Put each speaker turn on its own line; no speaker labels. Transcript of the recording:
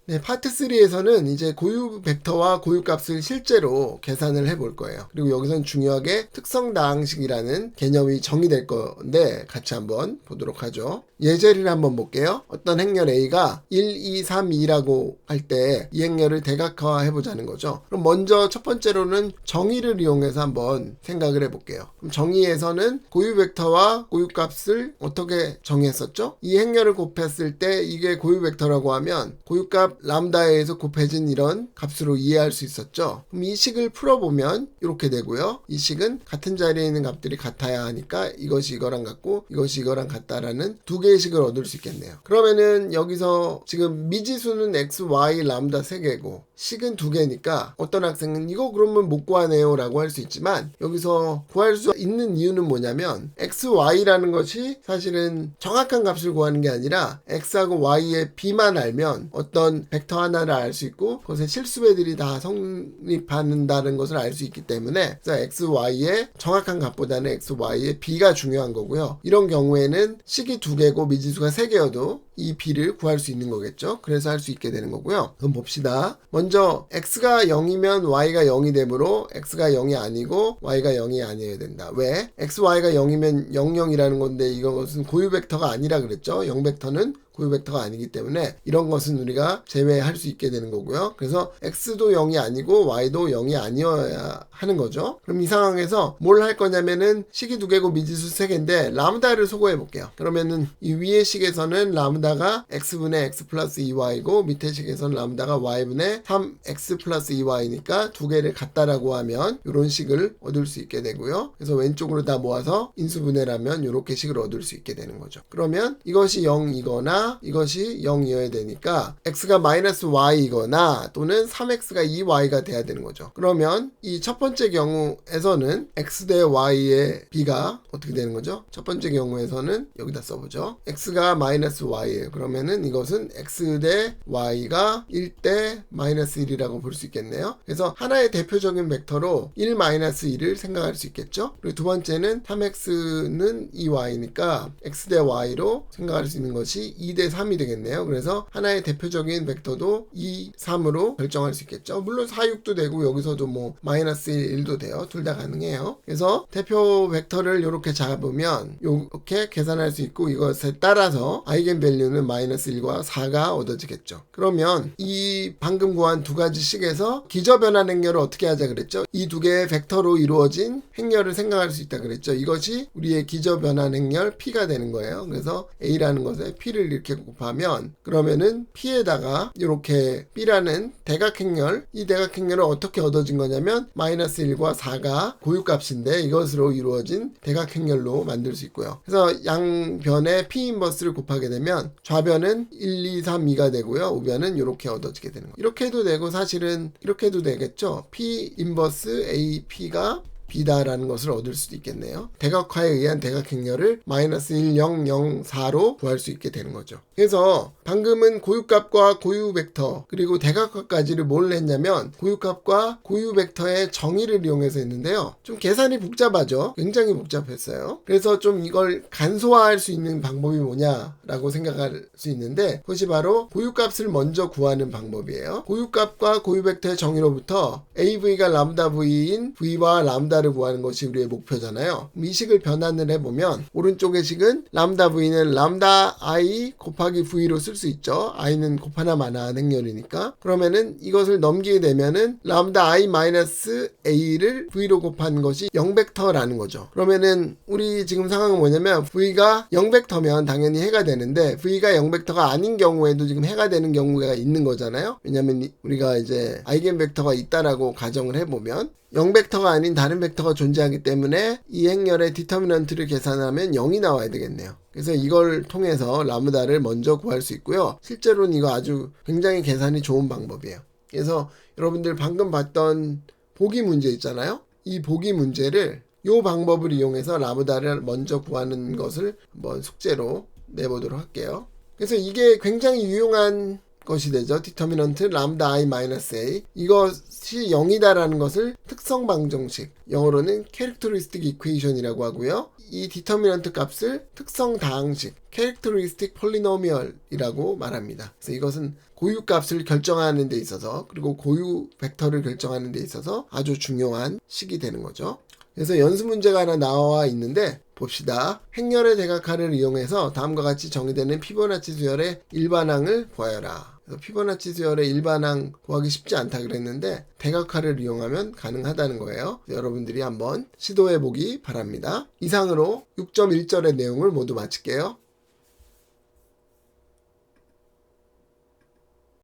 네, 파트 3에서는 이제 고유 벡터와 고유 값을 실제로 계산을 해볼 거예요. 그리고 여기서는 중요하게 특성 다항식이라는 개념이 정의될 건데 같이 한번 보도록 하죠. 예제를 한번 볼게요. 어떤 행렬 A가 1, 2, 3, 2라고 할 때 이 행렬을 대각화 해보자는 거죠. 그럼 먼저 첫 번째로는 정의를 이용해서 한번 생각을 해볼게요. 그럼 정의에서는 고유 벡터와 고유 값을 어떻게 정의했었죠? 이 행렬을 곱했을 때 이게 고유 벡터라고 하면 고유값 람다에 의해서 곱해진 이런 값으로 이해할 수 있었죠. 그럼 이 식을 풀어보면 이렇게 되고요. 이 식은 같은 자리에 있는 값들이 같아야 하니까 이것이 이거랑 같고 이것이 이거랑 같다라는 두 개의 식을 얻을 수 있겠네요. 그러면은 여기서 지금 미지수는 x, y, 람다 3개고 식은 2개니까 어떤 학생은 이거 그러면 못 구하네요 라고 할 수 있지만 여기서 구할 수 있는 이유는 뭐냐면 x, y라는 것이 사실은 정확한 값을 구하는 게 아니라 x하고 y의 b만 알면 어떤 벡터 하나를 알 수 있고 그것의 실수배들이 다 성립한다는 것을 알 수 있기 때문에 그래서 x, y의 정확한 값보다는 x, y의 b가 중요한 거고요. 이런 경우에는 식이 2개고 미지수가 3개여도 이 b를 구할 수 있는 거겠죠. 그래서 할 수 있게 되는 거고요. 그럼 봅시다. 먼저 x가 0이면 y가 0이 되므로 x가 0이 아니고 y가 0이 아니어야 된다. 왜? x, y가 0이면 0, 0이라는 건데 이것은 고유 벡터가 아니라 그랬죠. 0벡터는 고유 벡터가 아니기 때문에 이런 것은 우리가 제외할 수 있게 되는 거고요. 그래서 x도 0이 아니고 y도 0이 아니어야 하는 거죠. 그럼 이 상황에서 뭘 할 거냐면은 식이 2개고 미지수 3개인데 람다를 소거해 볼게요. 그러면은 이 위의 식에서는 람다가 x분의 x 플러스 2y고 밑에 식에서는 람다가 y분의 3x 플러스 2y니까 2개를 같다라고 하면 이런 식을 얻을 수 있게 되고요. 그래서 왼쪽으로 다 모아서 인수분해라면 이렇게 식을 얻을 수 있게 되는 거죠. 그러면 이것이 0이거나 이것이 0이어야 되니까 x가 마이너스 y이거나 또는 3x가 2y가 돼야 되는 거죠. 그러면 이 첫 번째 경우에서는 x 대 y의 b가 어떻게 되는 거죠? 첫 번째 경우에서는 여기다 써보죠. x가 마이너스 y예요. 그러면은 이것은 x 대 y가 1대 마이너스 1이라고 볼 수 있겠네요. 그래서 하나의 대표적인 벡터로 1 마이너스 1을 생각할 수 있겠죠. 그리고 두 번째는 3x는 2y니까 x 대 y로 생각할 수 있는 것이 2대 3이 되겠네요. 그래서 하나의 대표적인 벡터도 2, 3으로 결정할 수 있겠죠. 물론 4, 6도 되고 여기서도 뭐 마이너스 1, 1도 돼요. 둘 다 가능해요. 그래서 대표 벡터를 이렇게 잡으면 이렇게 계산할 수 있고 이것에 따라서 아이겐밸류는 마이너스 1과 4가 얻어지겠죠. 그러면 이 방금 구한 두 가지 식에서 기저변환 행렬을 어떻게 하자 그랬죠? 이 두 개의 벡터로 이루어진 행렬을 생각할 수 있다 그랬죠. 이것이 우리의 기저변환 행렬 P가 되는 거예요. 그래서 A라는 것에 P를 이렇게 곱하면 그러면은 P에다가 이렇게 B라는 대각행렬, 이 대각행렬은 어떻게 얻어진 거냐면 마이너스 1과 4가 고유값인데 이것으로 이루어진 대각행렬로 만들 수 있고요. 그래서 양변에 P 인버스를 곱하게 되면 좌변은 1, 2, 3, 2가 되고요. 우변은 이렇게 얻어지게 되는 거예요. 이렇게 해도 되고 사실은 이렇게 해도 되겠죠. P 인버스 AP가 B다라는 것을 얻을 수도 있겠네요. 대각화에 의한 대각행렬을 마이너스 1, 0, 0, 4로 구할 수 있게 되는 거죠. 그래서 방금은 고유값과 고유 벡터 그리고 대각화까지를 뭘 했냐면 고유값과 고유 벡터의 정의를 이용해서 했는데요. 좀 계산이 복잡하죠. 굉장히 복잡했어요. 그래서 좀 이걸 간소화할 수 있는 방법이 뭐냐라고 생각할 수 있는데 그것이 바로 고유값을 먼저 구하는 방법이에요. 고유값과 고유 벡터의 정의로부터 AV가 람다 V인 V와 람다를 구하는 것이 우리의 목표잖아요. 이 식을 변환을 해보면 오른쪽의 식은 람다 V는 람다 I 곱하기 V로 쓸 수 있죠. I는 곱하나 마나한 행렬이니까. 그러면은 이것을 넘기게 되면은 람다 I 마이너스 A를 V로 곱한 것이 0벡터라는 거죠. 그러면은 우리 지금 상황은 뭐냐면 V가 0벡터면 당연히 해가 되는데 V가 0벡터가 아닌 경우에도 지금 해가 되는 경우가 있는 거잖아요. 왜냐면 우리가 이제 아이겐벡터가 있다라고 가정을 해보면 0벡터가 아닌 다른 벡터가 존재하기 때문에 이 행렬의 디터미넌트를 계산하면 0이 나와야 되겠네요. 그래서 이걸 통해서 람다를 먼저 구할 수 있고요. 실제로는 이거 아주 굉장히 계산이 좋은 방법이에요. 그래서 여러분들 방금 봤던 보기 문제 있잖아요. 이 보기 문제를 이 방법을 이용해서 람다를 먼저 구하는 것을 한번 숙제로 내보도록 할게요. 그래서 이게 굉장히 유용한 것이 되죠. 디터미넌트 람다 i 마이너스 a. 이것이 0이다라는 것을 특성 방정식, 영어로는 캐릭터리스틱 이퀘이션이라고 하고요. 이 디터미넌트 값을 특성 다항식, 캐릭터리스틱 폴리노미얼이라고 말합니다. 그래서 이것은 고유 값을 결정하는 데 있어서, 그리고 고유 벡터를 결정하는 데 있어서 아주 중요한 식이 되는 거죠. 그래서 연수 문제가 하나 나와 있는데 봅시다. 행렬의 대각화를 이용해서 다음과 같이 정의되는 피보나치 수열의 일반항을 구하여라. 그래서 피보나치 수열의 일반항 구하기 쉽지 않다 그랬는데 대각화를 이용하면 가능하다는 거예요. 여러분들이 한번 시도해 보기 바랍니다. 이상으로 6.1절의 내용을 모두 마칠게요.